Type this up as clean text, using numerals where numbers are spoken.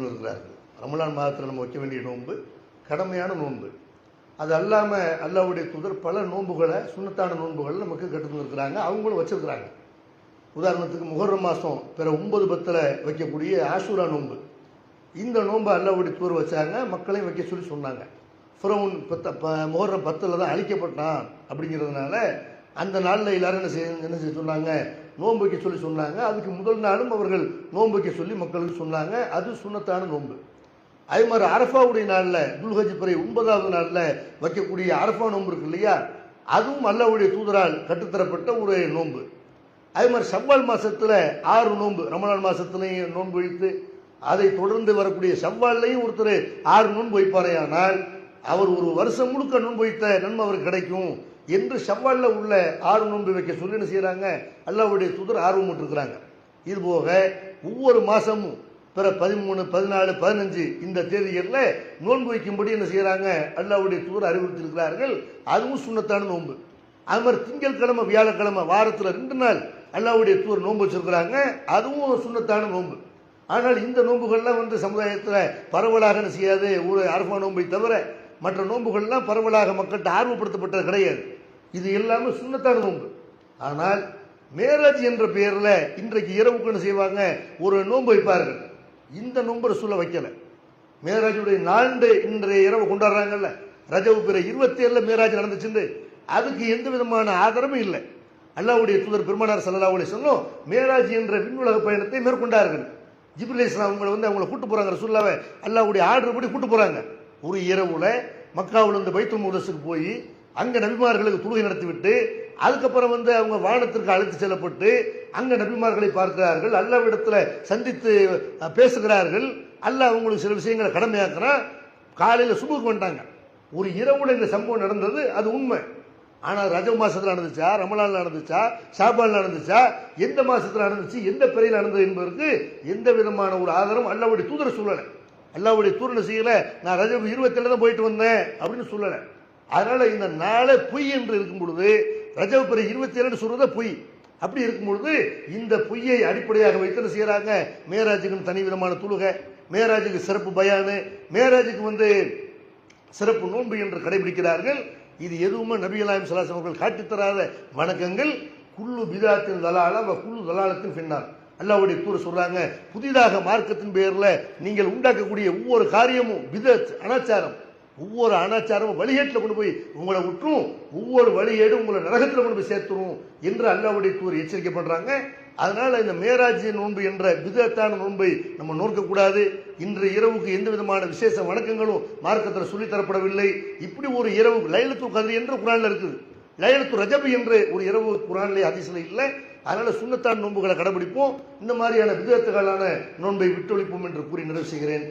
இருக்கிறார்கள். ரமலான் மாதத்தில் நம்ம வைக்க வேண்டிய நோன்பு கடமையான நோன்பு. அது அல்லாமல் அல்லாஹ்வுடைய தூதர் பல நோன்புகளை சுன்னத்தான நோன்புகளை நமக்கு கற்றுக் இருக்கிறாங்க, அவங்களும் வச்சிருக்கிறாங்க. உதாரணத்துக்கு முஹர்ரம் மாதம் பிற 9-10 வைக்கக்கூடிய ஆஷூரா நோன்பு, இந்த நோன்பை அல்லாஹ்வுடைய தூதர் வச்சாங்க, மக்களையும் வைக்க சொல்லி சொன்னாங்க. ஃபிரௌன் முஹர்ரம் 10 தான் அழிக்கப்பட்டான் அப்படிங்கிறதுனால அந்த நாளில் எல்லாரும் என்ன செய்ய சொன்னாங்க, நோன்பு வைக்க சொல்லி சொன்னாங்க. அதுக்கு முதல் நாளும் அவர்கள் நோன்பு வைக்க சொல்லி மக்களுக்கு சொன்னாங்க. அது சுன்னத்தான நோன்பு. அதே மாதிரி அரஃபாவுடைய நாளில் துல்ஹஜ் பிறை 9வது நாளில் வைக்கக்கூடிய அரஃபா நோன்பு இருக்கு இல்லையா, அதுவும் அல்லாஹ்வுடைய தூதரால் கற்றுத்தரப்பட்ட ஒரு நோன்பு. அதே மாதிரி ஷவ்வால் மாதத்தில் 6 நோன்பு, ரமலான் மாதத்துலையும் நோன்பு வைத்து அதை தொடர்ந்து வரக்கூடிய ஷவ்வால்லையும் ஒருத்தர் 6 நோன்பு வைப்பாரையானால் அவர் ஒரு வருஷம் முழுக்க நோன்பு வைத்த நன்மை அவருக்கு கிடைக்கும் என்று ஷவ்வாலில் உள்ள 6 நோன்பு வைக்க சொல்லி என்ன செய்கிறாங்க, அல்லாஹ்வுடைய தூதர் ஆர்வம் இருக்கிறாங்க. இதுபோக ஒவ்வொரு மாதமும் பிற 13, 14, 15 இந்த தேதிகளில் நோன்பு வைக்கும்படி என்ன செய்கிறாங்க, அல்லாஹ்வுடைய தூதர் அறிவுறுத்தியிருக்கிறார்கள். அதுவும் சுன்னத்தான நோன்பு. அது மாதிரி திங்கட்கிழமை வியாழக்கிழமை வாரத்தில் 2 நாள் அல்லாஹ்வுடைய தூதர் நோன்பு வச்சிருக்கிறாங்க, அதுவும் சுன்னத்தான நோன்பு. ஆனால் இந்த நோன்புகள்லாம் சமுதாயத்தில் பரவலாக என்ன செய்யாது, ஒரு அரஃபா நோன்பை தவிர மற்ற நோன்புகள்லாம் பரவலாக மக்கள்கிட்ட ஆர்வப்படுத்தப்பட்டது கிடையாது. இது எல்லாமே சுன்னத்தான நோன்பு. ஆனால் மேராஜ் என்ற பெயரில் இன்றைக்கு இரவுக்கு என்ன செய்வாங்க, ஒரு நோன்பு வைப்பார்கள். இந்த நோன்பு ரசூலுல்லாஹ் வைக்கல. மேராஜுடைய நாளை இன்றைய இரவு கொண்டாடுறாங்கல்ல, ரஜப் பிறை 27 மேராஜ் நடந்துச்சு, அதுக்கு எந்த விதமான ஆதரவும் இல்லை. அல்லாஹ்வுடைய தூதர் பெருமானார் ஸல்லல்லாஹு அலைஹி வஸல்லம் மேராஜ் என்ற விண்ணுலக பயணத்தை மேற்கொண்டார்கள். ஜிப்ரீல் அலைஹிஸ்ஸலாம் அவங்களை கூட்டு போறாங்க, ரசூலுல்லாஹ்வை அல்லாஹ்வுடைய ஆர்டர் படி கூட்டு போறாங்க. ஒரு இரவுல மக்காவிலிருந்து பைத்துல் முகதஸுக்கு போய் அங்க நபிமார்களுக்கு தொழுகை நடத்திவிட்டு அதுக்கப்புறம் அவங்க வானத்திற்கு அழைத்து செல்லப்பட்டு அங்க நபிமார்களை பார்க்கிறார்கள், அல்லாஹ்விடத்தில் சந்தித்து பேசுகிறார்கள். அல்லாஹ் அவங்களுக்கு சில விஷயங்களை கடமையாக்குறான். காலையில் சுபுக்கு வந்துட்டாங்க. ஒரு இரவுல இந்த சம்பவம் நடந்தது, அது உண்மை. ஆனால் ரஜப் மாசத்தில் நடந்துச்சா, ரமலான்ல நடந்துச்சா, ஷாபான்ல நடந்துச்சா, எந்த மாசத்தில் நடந்துச்சு, எந்த பிறையில் நடந்தது என்பதற்கு எந்த விதமான ஒரு ஆதாரம் அல்லாஹ்வுடைய தூதர் சொல்லலை. அல்லாஹ்வுடைய தூதர் செய்யல, நான் ரஜப் 27 தான் போயிட்டு வந்தேன் அப்படின்னு சொல்லலை. அதனால இந்த நாளை பொய் என்று இருக்கும் பொழுது, ரஜப் பிறை 27 சொல்றத பொய். அப்படி இருக்கும் பொழுது இந்த பொய்யை அடிப்படையாக வைத்து செய்யறாங்க, மேராஜுக்கு தனி விதமான தொழுகை, மேராஜுக்கு சிறப்பு பயானு, மேராஜுக்கு சிறப்பு நோன்பு என்று கடைபிடிக்கிறார்கள். இது எதுவுமே நபிகள் நாயகம் ஸல்லல்லாஹு அலைஹி வஸல்லம் அவர்கள் காட்டித்தராத வணக்கங்கள். குல்லு பிதாத்தின் தலாலா வ குல்லு தலாலத்தின் ஃபின்னார். அல்லாஹ்வுடைய தூதர் சொல்றாங்க, புதிதாக மார்க்கத்தின் பெயரில் நீங்கள் உண்டாக்கக்கூடிய ஒவ்வொரு காரியமும் பிதத், அனாச்சாரம், ஒவ்வொரு அனாச்சாரமும் வழிகேட்டில் கொண்டு போய் உங்களை விட்டுரும், ஒவ்வொரு வழிகேடும் உங்களை நரகத்தில் கொண்டு போய் சேர்த்துரும் என்று அல்லாஹ்வுடைய தூதர் எச்சரிக்கை பண்றாங்க. அதனால இந்த மேராஜ் நோன்பு என்ற பிதத்தான நோன்பை நம்ம நோக்கக்கூடாது. இன்று இரவுக்கு எந்த விதமான விசேஷ வணக்கங்களும் மார்க்கத்தில் சொல்லித் தரப்படவில்லை. இப்படி ஒரு இரவு லைலத்துல் கத்ர் என்று குர்ஆன்ல இருக்குது, லைலத்துல் ரஜப் என்று ஒரு இரவு குர்ஆன்ல ஹதீஸ்ல இல்லை. அதனால சுன்னத்தான நோன்புகளை கடைபிடிப்போம், இந்த மாதிரியான பிதத்துகளான நோன்பை விட்டொழிப்போம் என்று கூறி நிறைவு செய்கிறேன்.